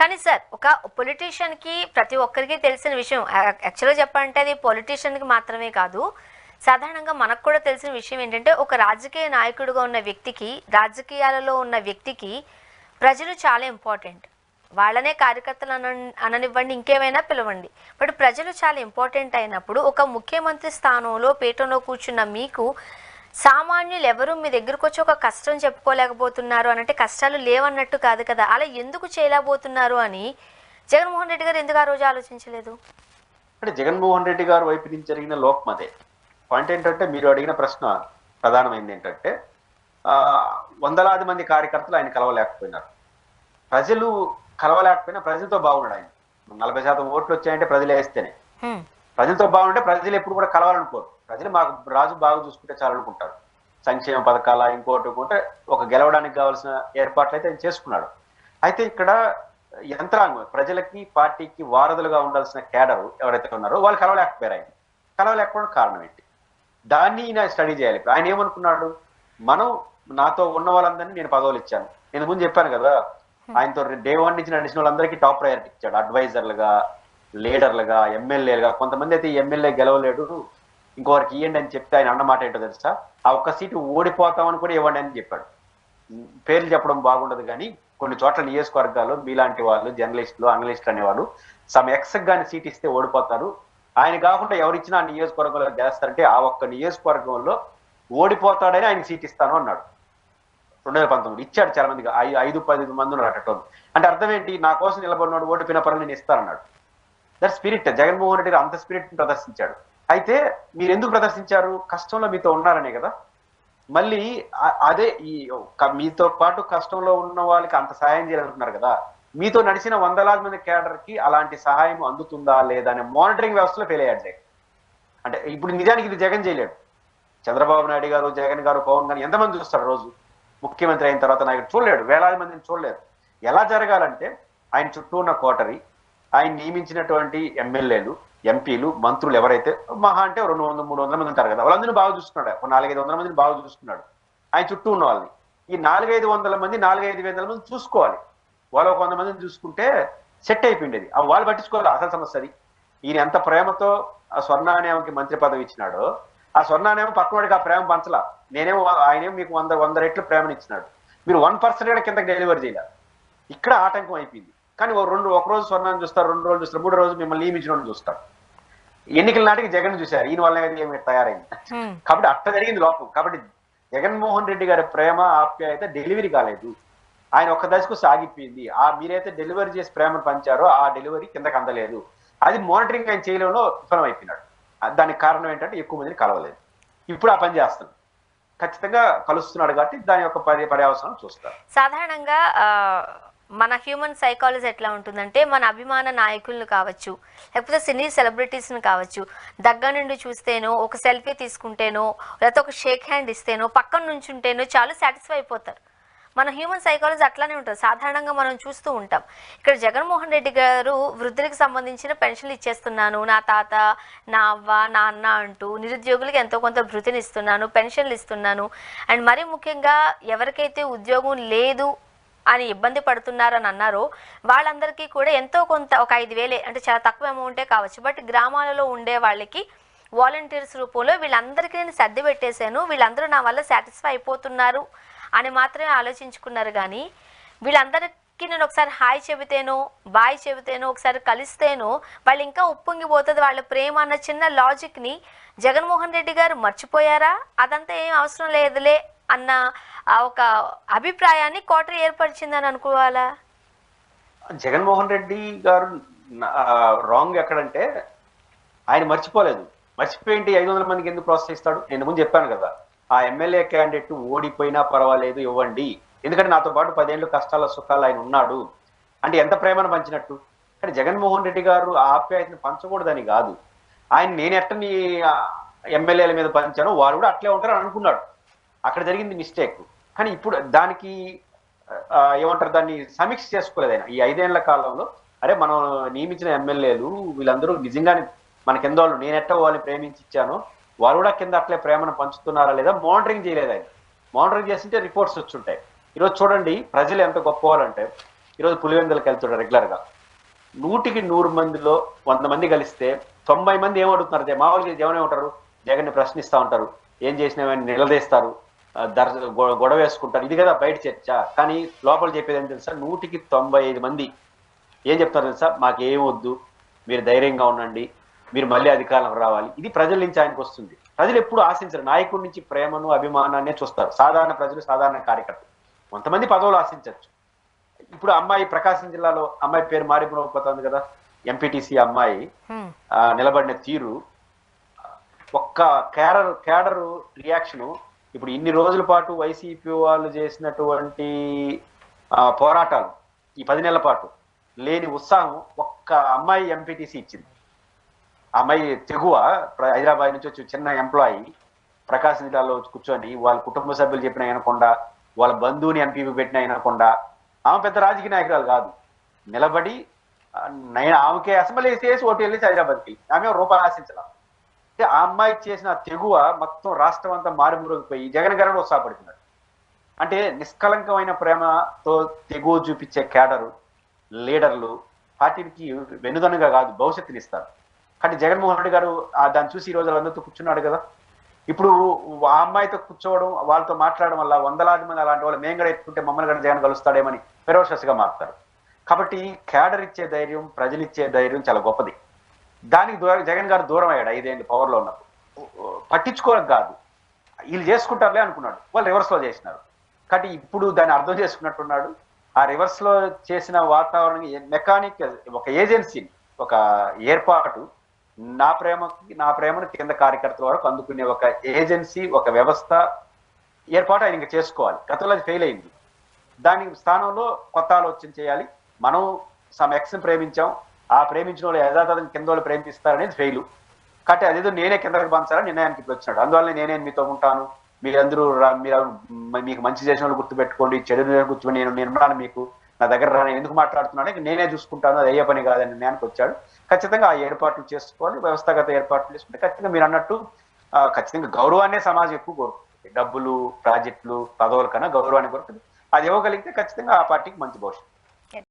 కానీ సార్ ఒక పొలిటీషియన్కి ప్రతి ఒక్కరికి తెలిసిన విషయం యాక్చువల్గా చెప్పాలంటే అది పొలిటీషియన్కి మాత్రమే కాదు, సాధారణంగా మనకు కూడా తెలిసిన విషయం ఏంటంటే ఒక రాజకీయ నాయకుడిగా ఉన్న వ్యక్తికి, రాజకీయాలలో ఉన్న వ్యక్తికి ప్రజలు చాలా ఇంపార్టెంట్. వాళ్ళనే కార్యకర్తలు అననివ్వండి, ఇంకేమైనా పిలవండి, బట్ ప్రజలు చాలా ఇంపార్టెంట్ అయినప్పుడు ఒక ముఖ్యమంత్రి స్థానంలో పీఠంలో కూర్చున్న మీకు సామాన్యులు ఎవరు మీ దగ్గరకు వచ్చి ఒక కష్టం చెప్పుకోలేకపోతున్నారు అని అంటే కష్టాలు లేవన్నట్టు కాదు కదా, అలా ఎందుకు చేయలేకపోతున్నారు అని జగన్మోహన్ రెడ్డి గారు ఎందుకు ఆ రోజు ఆలోచించలేదు? అంటే జగన్మోహన్ రెడ్డి గారు వైపు నుంచి జరిగిన లోపం అదే. పాయింట్ ఏంటంటే మీరు అడిగిన ప్రశ్న ప్రధానమైంది ఏంటంటే వందలాది మంది కార్యకర్తలు ఆయన కలవలేకపోయినారు. ప్రజలు కలవలేకపోయినా ప్రజలతో బాగున్నాడు ఆయన. 40% ఓట్లు వచ్చాయంటే ప్రజలే వేస్తేనే. ప్రజలతో బాగుంటే ప్రజలు ఎప్పుడు కూడా కలవాలనుకోరు. ప్రజలు మాకు రాజు బాగా చూసుకుంటే చాలనుకుంటారు. సంక్షేమ పథకాల ఇంకోటి ఉంటే ఒక గెలవడానికి కావాల్సిన ఏర్పాట్లు అయితే ఆయన చేసుకున్నాడు. అయితే ఇక్కడ యంత్రాంగం ప్రజలకి పార్టీకి వారధులుగా ఉండాల్సిన కేడరు ఎవరైతే ఉన్నారో వాళ్ళు కలవలేకపోయారు. ఆయన కలవలేకపోవడం కారణం ఏంటి, దాన్ని ఈయన స్టడీ చేయాలి. ఆయన ఏమనుకున్నాడు, మనం నాతో ఉన్న వాళ్ళందరినీ నేను పదవులు ఇచ్చాను. నేను ముందు చెప్పాను కదా, ఆయనతో డే 1 నుంచి నడిచిన వాళ్ళందరికీ టాప్ ప్రయారిటీ ఇచ్చాడు. అడ్వైజర్లుగా, లీడర్లుగా, ఎమ్మెల్యేలుగా. కొంతమంది అయితే ఎమ్మెల్యే గెలవలేడు, ఇంకోరికి ఇవ్వండి అని చెప్తే ఆయన అన్నమాట ఏంటో తెలుసా, ఆ ఒక్క సీటు ఓడిపోతామని కూడా ఇవ్వండి అని చెప్పాడు. పేర్లు చెప్పడం బాగుండదు కానీ కొన్ని చోట్ల నియోజకవర్గాల్లో మీలాంటి వాళ్ళు జర్నలిస్టులు, అనలిస్టులు అనేవాళ్ళు సమ్ ఎక్స్కి కానీ సీట్ ఇస్తే ఓడిపోతారు, ఆయన కాకుండా ఎవరిచ్చినా ఆ నియోజకవర్గంలో గెలుస్తారంటే ఆ ఒక్క నియోజకవర్గంలో ఓడిపోతాడని ఆయన సీట్ ఇస్తాను అన్నాడు. 2019 ఇచ్చాడు. చాలా మందికి 5-10 మంది ఉన్నారు అటోళ్ళు. అంటే అర్థం ఏంటి, నా కోసం నిలబడినాడు ఓడిపోయిన పనులు నేను ఇస్తానన్నాడు. That spirit. జగన్మోహన్ రెడ్డి అంత స్పిరిట్ ప్రదర్శించాడు. అయితే మీరు ఎందుకు ప్రదర్శించారు, కష్టంలో మీతో ఉన్నారనే కదా. మళ్ళీ అదే ఈ మీతో పాటు కష్టంలో ఉన్న వాళ్ళకి అంత సహాయం చేయాలనుకున్నారు కదా, మీతో నడిచిన వందలాది మంది కేడర్కి అలాంటి సహాయం అందుతుందా లేదా అనే మానిటరింగ్ వ్యవస్థలో ఫెయిల్ అయ్యాడు. అంటే ఇప్పుడు నిజానికి ఇది జగన్ చేయలేడు. చంద్రబాబు నాయుడు గారు, జగన్ గారు, పవన్ గారు ఎంతమంది చూస్తారు రోజు, ముఖ్యమంత్రి అయిన తర్వాత నాయకుడు చూడలేడు, వేలాది మందిని చూడలేరు. ఎలా జరగాలంటే ఆయన చుట్టూ ఉన్న కోటరీ, ఆయన నియమించినటువంటి ఎమ్మెల్యేలు, ఎంపీలు, మంత్రులు ఎవరైతే మహా అంటే 200-300 మంది ఉంటారు కదా, వాళ్ళందరినీ బాగా చూసుకున్నాడు. 400-500 మందిని బాగా చూసుకున్నాడు ఆయన చుట్టూ ఉన్న వాళ్ళని. ఈ 400-500 మంది 400-500 మంది చూసుకోవాలి. వాళ్ళు 100 మందిని చూసుకుంటే సెట్ అయిపోయింది. వాళ్ళు పట్టించుకోవాలి. అసలు సమస్య అది. ఈయన ఎంత ప్రేమతో ఆ స్వర్ణానేమకి మంత్రి పదవి ఇచ్చినాడో, ఆ స్వర్ణానేమో పక్కనవాడికి ఆ ప్రేమ పంచలా. ఆయనేమో మీకు 100 రెట్లు ప్రేమని ఇచ్చినాడు, మీరు 1% కూడా కిందకి డెలివరీ చేయలే. ఇక్కడ ఆటంకం అయిపోయింది. కానీ ఒక రోజు స్వర్ణాన్ని చూస్తారు, 2 రోజులు చూస్తారు, 3 రోజు మిమ్మల్ని నియమించిన చూస్తారు. ఎన్నికల నాటికి జగన్ చూశారు, ఈయన వల్ల ఏమి తయారైంది. కాబట్టి అట్ట జరిగింది లోపం. కాబట్టి జగన్మోహన్ రెడ్డి గారి ప్రేమ ఆప్యాయత డెలివరీ కాలేదు. ఆయన ఒక్క దశకు సాగిపోయింది. మీరైతే డెలివరీ చేసి ప్రేమను పంచారో ఆ డెలివరీ కిందకి అందలేదు. అది మానిటరింగ్ ఆయన చేయడంలో విఫలం అయిపోయినాడు. దానికి కారణం ఏంటంటే ఎక్కువ మందిని కలవలేదు. ఇప్పుడు ఆ పని చేస్తున్నాడు, ఖచ్చితంగా కలుస్తున్నాడు కాబట్టి దాని యొక్క పర్యవసరం చూస్తారు. సాధారణంగా మన హ్యూమన్ సైకాలజీ ఎట్లా ఉంటుందంటే, మన అభిమాన నాయకులను కావచ్చు, లేకపోతే సినీ సెలబ్రిటీస్ని కావచ్చు, దగ్గర నుండి చూస్తేనో, ఒక సెల్ఫీ తీసుకుంటేనో, లేకపోతే ఒక షేక్ హ్యాండ్ ఇస్తేనో, పక్కన నుంచి ఉంటేనో చాలు సాటిస్ఫై అయిపోతారు. మన హ్యూమన్ సైకాలజీ అట్లానే ఉంటుంది. సాధారణంగా మనం చూస్తూ ఉంటాం. ఇక్కడ జగన్మోహన్ రెడ్డి గారు వృద్ధులకు సంబంధించిన పెన్షన్లు ఇచ్చేస్తున్నాను, నా తాత, నా అవ్వ, నా అన్న అంటూ నిరుద్యోగులకు ఎంతో కొంత భృతిని ఇస్తున్నాను, పెన్షన్లు ఇస్తున్నాను. అండ్ మరీ ముఖ్యంగా ఎవరికైతే ఉద్యోగం లేదు అని ఇబ్బంది పడుతున్నారని అన్నారో వాళ్ళందరికీ కూడా ఎంతో కొంత, ఒక 5,000 అంటే చాలా తక్కువ అమౌంటే కావచ్చు, బట్ గ్రామాలలో ఉండే వాళ్ళకి వాలంటీర్స్ రూపంలో వీళ్ళందరికీ నేను సర్ది పెట్టేశాను, వీళ్ళందరూ నా వల్ల సాటిస్ఫై అయిపోతున్నారు అని మాత్రమే ఆలోచించుకున్నారు. కానీ వీళ్ళందరికీ నేను ఒకసారి హాయ్ చెబితేనో, బాయ్ చెబితేనో, ఒకసారి కలిస్తేనో వాళ్ళు ఇంకా ఉప్పొంగిపోతుంది వాళ్ళ ప్రేమ అన్న చిన్న లాజిక్ని జగన్మోహన్ రెడ్డి గారు మర్చిపోయారా? అదంతా ఏం అవసరం లేదులే అన్న ఒక అభిప్రాయాన్ని కోటరీ ఏర్పరిచిందని అనుకోవాలా? జగన్మోహన్ రెడ్డి గారు రాంగ్ ఎక్కడంటే, ఆయన మర్చిపోలేదు. మర్చిపోయింటే 500 మందికి ఎందుకు ప్రోత్సహిస్తాడు? నేను ముందు చెప్పాను కదా, ఆ ఎమ్మెల్యే క్యాండిడేట్ ఓడిపోయినా పర్వాలేదు ఇవ్వండి, ఎందుకంటే నాతో పాటు 10 ఏళ్ళు కష్టాల సుఖాలు ఆయన ఉన్నాడు అంటే ఎంత ప్రేమను పంచినట్టు. కానీ జగన్మోహన్ రెడ్డి గారు ఆ ఆప్యాయతను పంచకూడదని కాదు, ఆయన నేను ఎట్టని ఎమ్మెల్యేల మీద పంచానో వాళ్ళు కూడా అట్లే ఉంటారని అనుకున్నాడు. అక్కడ జరిగింది మిస్టేక్. కానీ ఇప్పుడు దానికి ఏమంటారు, దాన్ని సమీక్ష చేసుకోలేదు ఆయన. ఈ 5 ఏళ్ల కాలంలో అరే మనం నియమించిన ఎమ్మెల్యేలు వీళ్ళందరూ నిజంగానే మనకెందో వాళ్ళు నేనెట్ట వాళ్ళని ప్రేమించి ఇచ్చాను, వాళ్ళు కూడా కింద అట్లే ప్రేమను పంచుతున్నారా లేదా మానిటరింగ్ చేయలేదు ఆయన. మానిటరింగ్ చేస్తుంటే రిపోర్ట్స్ వచ్చుంటాయి. ఈరోజు చూడండి ప్రజలు ఎంత గొప్ప వాళ్ళంటే, ఈరోజు పులివెందులకు వెళ్తాడు రెగ్యులర్గా. 100కి 100 మందిలో 100 మంది కలిస్తే 90 మంది ఏమడుగుతున్నారు? మామూలుగా జగన్ ఏమంటారు? జగన్ని ప్రశ్నిస్తూ ఉంటారు, ఏం చేసినామని నిలదీస్తారు, గొడవ వేసుకుంటారు. ఇది కదా బయట చర్చ. కానీ లోపల చెప్పేది ఏం తెలుసా? 100కి 95 మంది ఏం చెప్తారు తెలుసా? మాకేం వద్దు, మీరు ధైర్యంగా ఉండండి, మీరు మళ్ళీ అధికారంలోకి రావాలి. ఇది ప్రజల నుంచి ఆయనకు వస్తుంది. ప్రజలు ఎప్పుడు ఆశించరు. నాయకుడి నుంచి ప్రేమను అభిమానాన్ని చూస్తారు. సాధారణ ప్రజలు, సాధారణ కార్యకర్తలు. కొంతమంది పదవులు ఆశించవచ్చు. ఇప్పుడు అమ్మాయి ప్రకాశం జిల్లాలో అమ్మాయి పేరు మారిపోతుంది కదా, ఎంపీటీసీ అమ్మాయి నిలబడిన తీరు, ఒక్క క్యాడర్ రియాక్షను. ఇప్పుడు ఇన్ని రోజుల పాటు వైసీపీ వాళ్ళు చేసినటువంటి పోరాటాలు, ఈ 10 నెలల పాటు లేని ఉత్సాహం ఒక్క అమ్మాయి ఎంపీటీసీ ఇచ్చింది. అమ్మాయి తెగువ హైదరాబాద్ నుంచి వచ్చి చిన్న ఎంప్లాయీ ప్రకాశం జిల్లాలో కూర్చొని వాళ్ళ కుటుంబ సభ్యులు చెప్పిన వినకుండా, వాళ్ళ బంధువుని ఎంపీపీ పెట్టిన వినకుండా, ఆమె పెద్ద రాజకీయ నాయకురాలు కాదు, నిలబడి ఆమెకే అసెంబ్లీ చేసి ఓటు వెళ్ళేసి హైదరాబాద్కి వెళ్ళి ఆమె రూపాయలు ఆశించాల. అంటే ఆ అమ్మాయి చేసిన తెగువ మొత్తం రాష్ట్రం అంతా మారుమూరగిపోయి జగన్ గారు ఉత్సాహపడుతున్నారు. అంటే నిష్కలంకమైన ప్రేమతో తెగువ చూపించే క్యాడరు, లీడర్లు పార్టీకి వెనుదనుగా కాదు భవిష్యత్తునిస్తారు. కానీ జగన్మోహన్ రెడ్డి గారు దాన్ని చూసి ఈ రోజు అందరితో కూర్చున్నాడు కదా. ఇప్పుడు ఆ అమ్మాయితో కూర్చోవడం, వాళ్ళతో మాట్లాడడం వల్ల 100,000 మంది అలాంటి వాళ్ళు మేము కూడా ఎత్తుకుంటే మమ్మల్ని కూడా జగన్ కలుస్తాడేమని ఫెరోషస్గా మారుతారు. కాబట్టి క్యాడర్ ఇచ్చే ధైర్యం, ప్రజలు ఇచ్చే ధైర్యం చాలా గొప్పది. దానికి జగన్ గారు దూరం అయ్యాడు 5 ఏళ్ళు పవర్లో ఉన్నప్పుడు. పట్టించుకోవడం కాదు, వీళ్ళు చేసుకుంటారులే అనుకున్నాడు, వాళ్ళు రివర్స్లో చేసినారు. కాబట్టి ఇప్పుడు దాన్ని అర్థం చేసుకున్నట్టున్నాడు. ఆ రివర్స్లో చేసిన వాతావరణం మెకానిక్, ఒక ఏజెన్సీ, ఒక ఏర్పాటు, నా ప్రేమను కింద కార్యకర్తల వరకు అందుకునే ఒక ఏజెన్సీ, ఒక వ్యవస్థ ఏర్పాటు ఆయన ఇంకా చేసుకోవాలి. గతంలో అది ఫెయిల్ అయింది. దాని స్థానంలో కొత్త ఆలోచన చేయాలి. మనం సమ్ ఎక్స్ని ప్రేమించాం, ఆ ప్రేమించిన వాళ్ళు యథాతథం కింద వాళ్ళు ప్రేమిస్తారనేది ఫెయిల్. కాబట్టి అదేదో నేనే కిందకి పంచాలని నిర్ణయానికి ఇప్పుడు వచ్చినాడు. అందువల్ల నేనే మీతో ఉంటాను, మీరందరూ మీకు మంచి చేసిన వాళ్ళు గుర్తుపెట్టుకోండి, చెడు కూర్చొని నేను మీకు నా దగ్గర రాని ఎందుకు మాట్లాడుతున్నాను, నేనే చూసుకుంటాను, అది అయ్యే పని కాదని నిర్ణయానికి వచ్చాడు. ఖచ్చితంగా ఆ ఏర్పాట్లు చేసుకోవాలి, వ్యవస్థాగత ఏర్పాట్లు చేసుకుంటే ఖచ్చితంగా మీరు అన్నట్టు ఖచ్చితంగా గౌరవాన్నే సమాజం ఎక్కువ కోరుతుంది. డబ్బులు, ప్రాజెక్టులు, పదవుల కన్నా గౌరవాన్ని కోరుతుంది. అది ఇవ్వగలిగితే ఖచ్చితంగా ఆ పార్టీకి మంచి భవిష్యత్తు.